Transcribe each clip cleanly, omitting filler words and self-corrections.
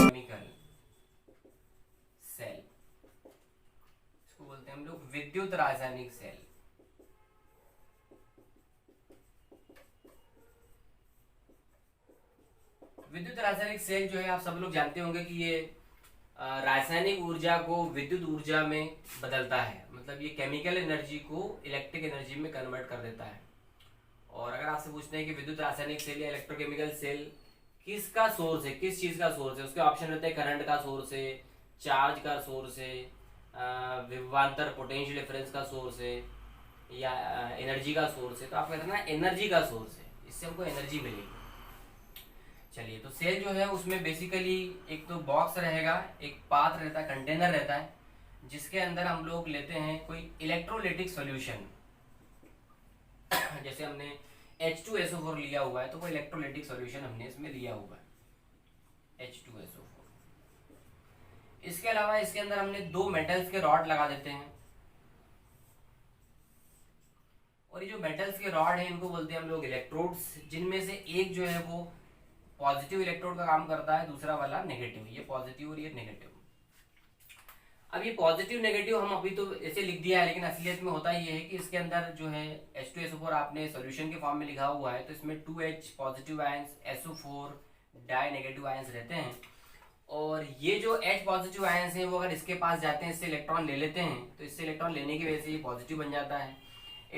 Chemical cell, इसको बोलते हैं हम लोग विद्युत रासायनिक सेल। विद्युत रासायनिक सेल जो है आप सब लोग जानते होंगे कि ये रासायनिक ऊर्जा को विद्युत ऊर्जा में बदलता है, मतलब ये केमिकल एनर्जी को इलेक्ट्रिक एनर्जी में कन्वर्ट कर देता है। और अगर आपसे पूछते हैं कि विद्युत रासायनिक सेल या इलेक्ट्रोकेमिकल सेल किसका सोर्स है, किस चीज का सोर्स है, उसके ऑप्शन रहते हैं करंट का सोर्स है, चार्ज का सोर्स है, विभवांतर पोटेंशियल डिफरेंस का सोर्स है, या एनर्जी का सोर्स है। तो आप कहते हैं ना एनर्जी का सोर्स है, इससे हमको एनर्जी मिलेगी। चलिए, तो सेल जो है उसमें बेसिकली एक तो बॉक्स रहेगा, एक पात्र रहता है, कंटेनर रहता है, जिसके अंदर हम लोग लेते हैं कोई इलेक्ट्रोलाइटिक सॉल्यूशन। जैसे हमने H2SO4 लिया हुआ है तो वो इलेक्ट्रोलाइटिक सॉल्यूशन हमने इसमें लिया हुआ है, H2SO4। इसके अलावा इसके अंदर हमने दो मेटल्स के रॉड लगा देते हैं, और ये जो मेटल्स के रॉड है इनको बोलते हैं हम लोग इलेक्ट्रोड्स, जिनमें से एक जो है वो पॉजिटिव इलेक्ट्रोड का काम करता है, दूसरा वाला नेगेटिव। ये पॉजिटिव और ये नेगेटिव। अब ये पॉजिटिव नेगेटिव हम अभी तो ऐसे लिख दिया है, लेकिन असलियत में होता ये है कि इसके अंदर जो है H2SO4 आपने सॉल्यूशन के फॉर्म में लिखा हुआ है, तो इसमें 2H positive ions, SO4 die negative ions रहते हैं। और ये जो H पॉजिटिव आयंस हैं वो अगर इसके पास जाते हैं, इससे इलेक्ट्रॉन ले लेते हैं, तो इससे इलेक्ट्रॉन लेने की वजह से ये पॉजिटिव बन जाता है।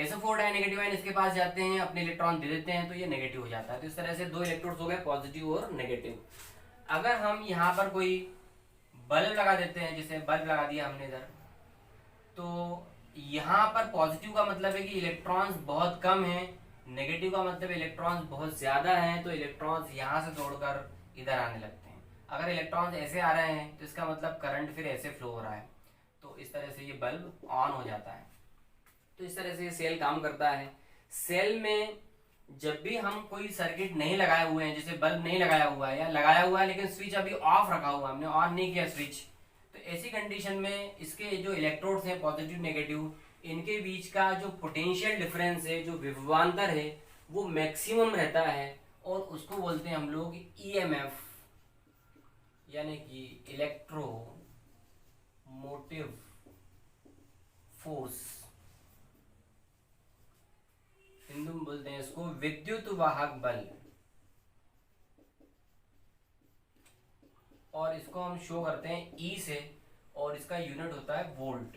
SO4 डाई नेगेटिव आयन इसके पास जाते हैं, अपने इलेक्ट्रॉन दे देते हैं, तो ये नेगेटिव हो जाता है। तो इस तरह से दो इलेक्ट्रोड्स हो गए, पॉजिटिव और नेगेटिव। अगर हम यहाँ पर कोई बल्ब लगा देते हैं, जैसे बल्ब लगा दिया हमने इधर, तो यहाँ पर पॉजिटिव का मतलब है कि इलेक्ट्रॉन्स बहुत कम है, नेगेटिव का मतलब इलेक्ट्रॉन्स बहुत ज्यादा हैं, तो इलेक्ट्रॉन्स यहाँ से तोड़कर इधर आने लगते हैं। अगर इलेक्ट्रॉन्स ऐसे आ रहे हैं तो इसका मतलब करंट फिर ऐसे फ्लो हो रहा है, तो इस तरह से ये बल्ब ऑन हो जाता है। तो इस तरह से ये सेल काम करता है। सेल में जब भी हम कोई सर्किट नहीं लगाए हुए हैं, जैसे बल्ब नहीं लगाया हुआ है या लगाया हुआ है लेकिन स्विच अभी ऑफ रखा हुआ है, हमने ऑन नहीं किया स्विच, तो ऐसी कंडीशन में इसके जो इलेक्ट्रोड्स हैं पॉजिटिव नेगेटिव, इनके बीच का जो पोटेंशियल डिफरेंस है, जो विभवांतर है, वो मैक्सिमम रहता है, और उसको बोलते हैं हम लोग EMF, यानी कि इलेक्ट्रो मोटिव फोर्स। हिंदू में बोलते हैं इसको विद्युत वाहक बल, और इसको हम शो करते हैं E से, और इसका यूनिट होता है वोल्ट।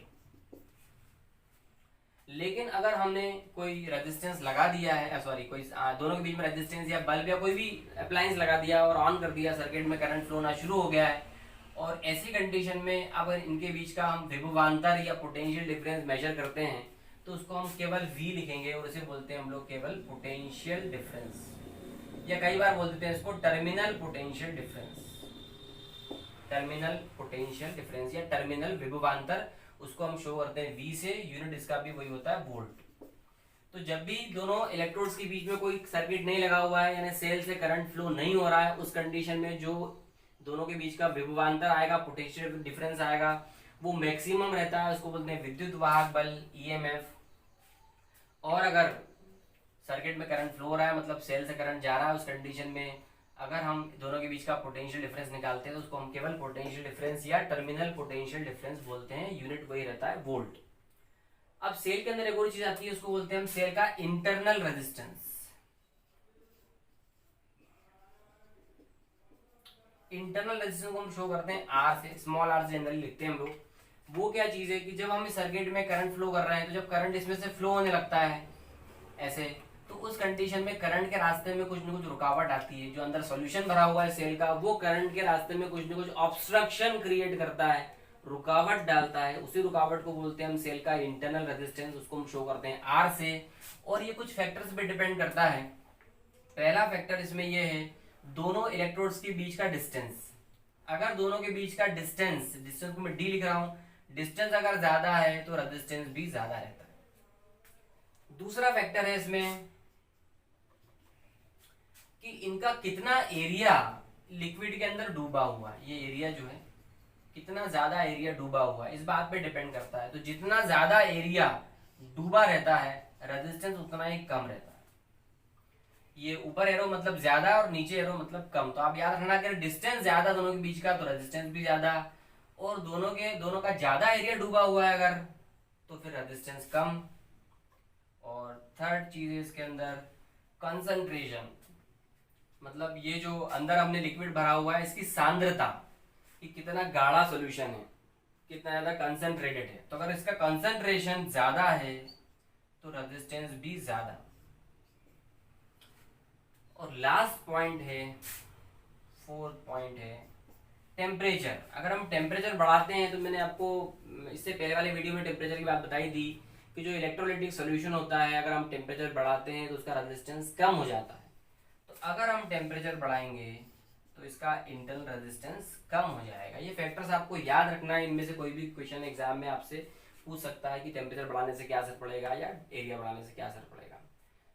लेकिन अगर हमने कोई रेजिस्टेंस लगा दिया है, सॉरी कोई दोनों के बीच में रेजिस्टेंस या बल्ब या कोई भी अप्लायंस लगा दिया और ऑन कर दिया, सर्किट में करंट फ्लो होना शुरू हो गया है, और ऐसी कंडीशन में अगर इनके बीच का हम विभवांतर या पोटेंशियल डिफरेंस मेजर करते हैं, तो उसको हम केवल V लिखेंगे, और इसे बोलते हैं हम लोग केवल पोटेंशियल डिफरेंस, या कई बार बोल देते हैं इसको terminal potential difference. Terminal potential difference या टर्मिनल विभवांतर, उसको हम शो करते हैं V से, यूनिट इसका भी वही होता है वोल्ट। तो जब भी दोनों इलेक्ट्रोड्स के बीच में कोई सर्किट नहीं लगा हुआ है, यानी सेल से करंट फ्लो नहीं हो रहा है, उस कंडीशन में जो दोनों के बीच का विभवांतर आएगा, पोटेंशियल डिफरेंस आएगा, वो मैक्सिमम रहता है, उसको बोलते हैं विद्युत वाहक बल EMF। और अगर सर्किट में करंट फ्लो हो रहा है, मतलब सेल से करंट जा रहा है, उस कंडीशन में अगर हम दोनों के बीच का पोटेंशियल डिफरेंस निकालते हैं, तो उसको हम केवल पोटेंशियल डिफरेंस या टर्मिनल पोटेंशियल डिफरेंस बोलते हैं, यूनिट वही रहता है वोल्ट। अब सेल के अंदर एक और चीज आती है, उसको बोलते हैं हम सेल का इंटरनल रेजिस्टेंस। इंटरनल रेजिस्टेंस को हम शो करते हैं R से, स्मॉल r से जनरली लिखते हैं हम लोग। वो क्या चीज है कि जब हम इस सर्किट में करंट फ्लो कर रहे हैं, तो जब करंट इसमें से फ्लो होने लगता है ऐसे, तो उस कंडीशन में करंट के रास्ते में कुछ न कुछ रुकावट आती है। जो अंदर सॉल्यूशन भरा हुआ है सेल का, वो करंट के रास्ते में कुछ न कुछ ऑब्स्ट्रक्शन क्रिएट करता है, रुकावट डालता है। उसी रुकावट को बोलते हैं हम सेल का इंटरनल रेजिस्टेंस, उसको हम शो करते हैं R से। और ये कुछ फैक्टर्स पे डिपेंड करता है। पहला फैक्टर इसमें ये है दोनों इलेक्ट्रोड्स के बीच का डिस्टेंस। अगर दोनों के बीच का डिस्टेंस को मैं D लिख रहा हूं, डिस्टेंस अगर ज्यादा है तो रेजिस्टेंस भी ज्यादा रहता है। दूसरा फैक्टर है इसमें कि इनका कितना एरिया लिक्विड के अंदर डूबा हुआ है, ये एरिया जो है कितना ज्यादा एरिया डूबा हुआ है, इस बात पे डिपेंड करता है। तो जितना ज्यादा एरिया डूबा रहता है, रेजिस्टेंस उतना ही कम रहता है। ये ऊपर एरो मतलब ज्यादा और नीचे एरो मतलब कम। तो आप याद रखना, अगर डिस्टेंस ज्यादा दोनों के बीच का तो रेजिस्टेंस भी ज्यादा, और दोनों का ज्यादा एरिया डूबा हुआ है अगर, तो फिर रेजिस्टेंस कम। और थर्ड चीज है इसके अंदर कंसंट्रेशन, मतलब ये जो अंदर हमने लिक्विड भरा हुआ है इसकी सांद्रता, कि कितना गाढ़ा सॉल्यूशन है, कितना ज्यादा कंसंट्रेटेड है। तो अगर इसका कंसंट्रेशन ज्यादा है तो रेजिस्टेंस भी ज्यादा। और लास्ट पॉइंट है, फोर्थ पॉइंट है टेम्परेचर। अगर हम टेम्परेचर बढ़ाते हैं, तो मैंने आपको इससे पहले वाले वीडियो में टेम्परेचर की बात बताई थी कि जो इलेक्ट्रोलाइटिक सॉल्यूशन होता है, अगर हम टेम्परेचर बढ़ाते हैं तो उसका रेजिस्टेंस कम हो जाता है। तो अगर हम टेम्परेचर बढ़ाएंगे तो इसका इंटरनल रेजिस्टेंस कम हो जाएगा। ये फैक्टर्स आपको याद रखना है, इनमें से कोई भी क्वेश्चन एग्जाम में आपसे पूछ सकता है कि टेम्परेचर बढ़ाने से क्या असर पड़ेगा या एरिया बढ़ाने से क्या असर पड़ेगा।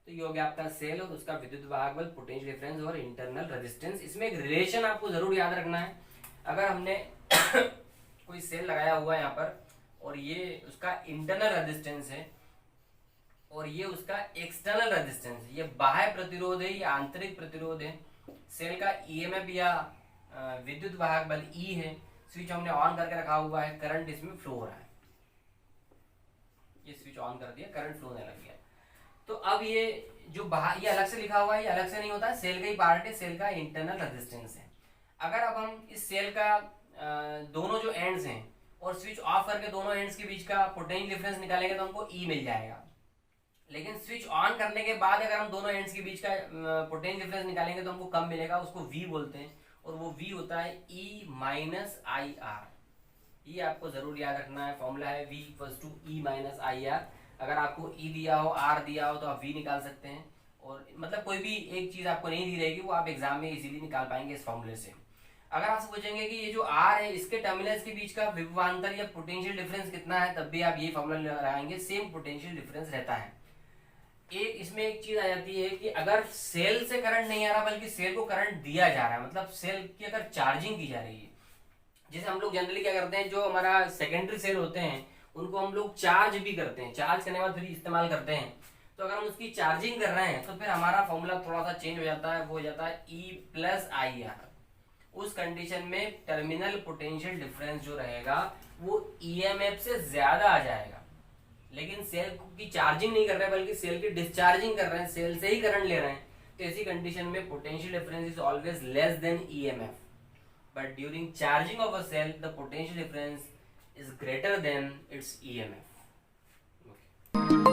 तो ये हो गया आपका सेल और उसका विद्युत वाहक बल, पोटेंशियल डिफरेंस और इंटरनल रेजिस्टेंस। इसमें एक रिलेशन आपको जरूर याद रखना है। अगर हमने कोई सेल लगाया हुआ है यहाँ पर और ये उसका इंटरनल रेजिस्टेंस है और ये उसका एक्सटर्नल रेजिस्टेंस है, ये बाह्य प्रतिरोध है या आंतरिक प्रतिरोध है, सेल का ईएमएफ या विद्युत वाहक बल ई है, स्विच हमने ऑन करके रखा हुआ है, करंट इसमें फ्लो हो रहा है, ये स्विच ऑन कर दिया, करंट फ्लो होने लग गया। तो अब ये जो बाहर, ये अलग से लिखा हुआ है, ये अलग से नहीं होता है, सेल का ही पार्ट है, सेल का इंटरनल रेजिस्टेंस है। अगर अब हम इस सेल का दोनों जो एंड्स हैं और स्विच ऑफ करके दोनों एंड्स के बीच का पोटेंशियल डिफरेंस निकालेंगे तो हमको ई मिल जाएगा। लेकिन स्विच ऑन करने के बाद अगर हम दोनों एंड्स के बीच का पोटेंशियल डिफरेंस निकालेंगे तो हमको कम मिलेगा, उसको V बोलते हैं, और वो V होता है E माइनस आई आर। ये आपको जरूर याद रखना है, फॉर्मूला है V equals to E minus I R. अगर आपको E दिया हो, R दिया हो, तो आप V निकाल सकते हैं, और मतलब कोई भी एक चीज आपको नहीं दी रहेगी वो आप एग्जाम में इजीली निकाल पाएंगे इस फॉर्मूले से। अगर आपसे पूछेंगे कि ये जो R है इसके टर्मिनल्स के बीच का विभवांतर या पोटेंशियल डिफरेंस कितना है, तब भी आप ये फॉर्मूला लगाएंगे, सेम पोटेंशियल डिफरेंस रहता है। एक इसमें एक चीज आ जाती है कि अगर सेल से करंट नहीं आ रहा बल्कि सेल को करंट दिया जा रहा है, मतलब सेल की अगर चार्जिंग की जा रही है, जैसे हम लोग जनरली क्या करते हैं, जो हमारा सेकेंडरी सेल होते हैं उनको हम लोग चार्ज भी करते हैं, चार्ज करने के बाद फिर इस्तेमाल करते हैं। तो अगर हम उसकी चार्जिंग कर रहे हैं तो फिर हमारा फॉर्मूला थोड़ा सा चेंज हो जाता है, वो हो जाता है E प्लस आई आर। उस कंडीशन में टर्मिनल पोटेंशियल डिफरेंस जो रहेगा वो ईएमएफ से ज्यादा आ जाएगा। लेकिन सेल की चार्जिंग नहीं कर रहे हैं बल्कि सेल की डिस्चार्जिंग कर रहे हैं, सेल से ही करंट ले रहे हैं, तो ऐसी कंडीशन में potential difference is always less than EMF. but during charging of a cell the potential difference is greater than its EMF. Okay.